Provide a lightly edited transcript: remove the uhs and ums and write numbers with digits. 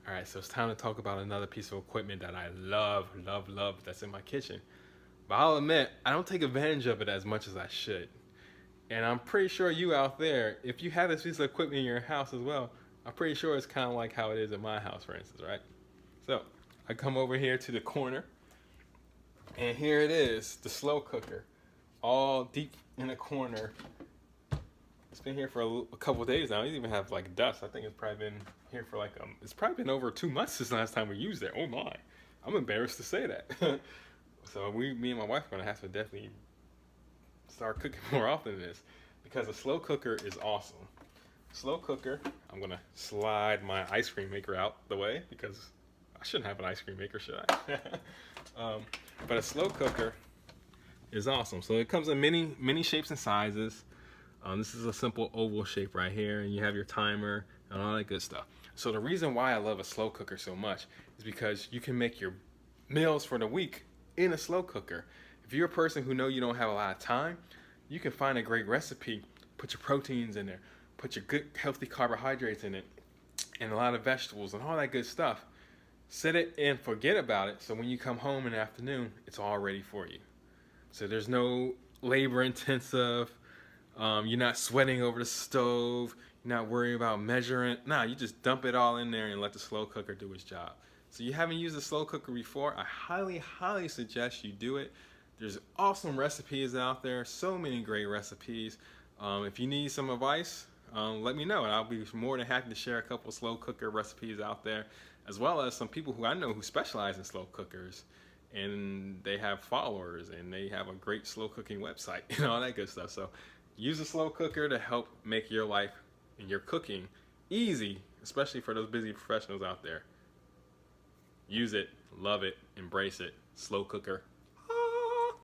All right, so it's time to talk about another piece of equipment that I love, love, love that's in my kitchen. But I'll admit, I don't take advantage of it as much as I should. And I'm pretty sure you out there, if you have this piece of equipment in your house as well, I'm pretty sure it's kind of like how it is in my house, for instance, right? So I come over here to the corner, and here it is, the slow cooker, all deep in the corner. It's been here for a couple of days now. It doesn't even have like dust. I think it's probably been here for like it's probably been over 2 months since the last time we used it. Oh my, I'm embarrassed to say that. So me and my wife are gonna have to definitely start cooking more often than this because a slow cooker is awesome. Slow cooker. I'm gonna slide my ice cream maker out the way because I shouldn't have an ice cream maker, should I? But a slow cooker is awesome. So it comes in many shapes and sizes. This is a simple oval shape right here, and you have your timer and all that good stuff. So the reason why I love a slow cooker so much is because you can make your meals for the week in a slow cooker. If you're a person who know you don't have a lot of time, you can find a great recipe, put your proteins in there, put your good healthy carbohydrates in it, and a lot of vegetables and all that good stuff. Set it and forget about it, so when you come home in the afternoon, it's all ready for you. So there's no labor intensive. You're not sweating over the stove. You're not worrying about measuring. Nah, you just dump it all in there and let the slow cooker do its job. So you haven't used a slow cooker before, I highly suggest you do it. There's awesome recipes out there, so many great recipes. If you need some advice, let me know, and I'll be more than happy to share a couple slow cooker recipes out there, as well as some people who I know who specialize in slow cookers, and they have followers, and they have a great slow cooking website, and all that good stuff. So use a slow cooker to help make your life and your cooking easy, especially for those busy professionals out there. Use it, love it, embrace it. Slow cooker.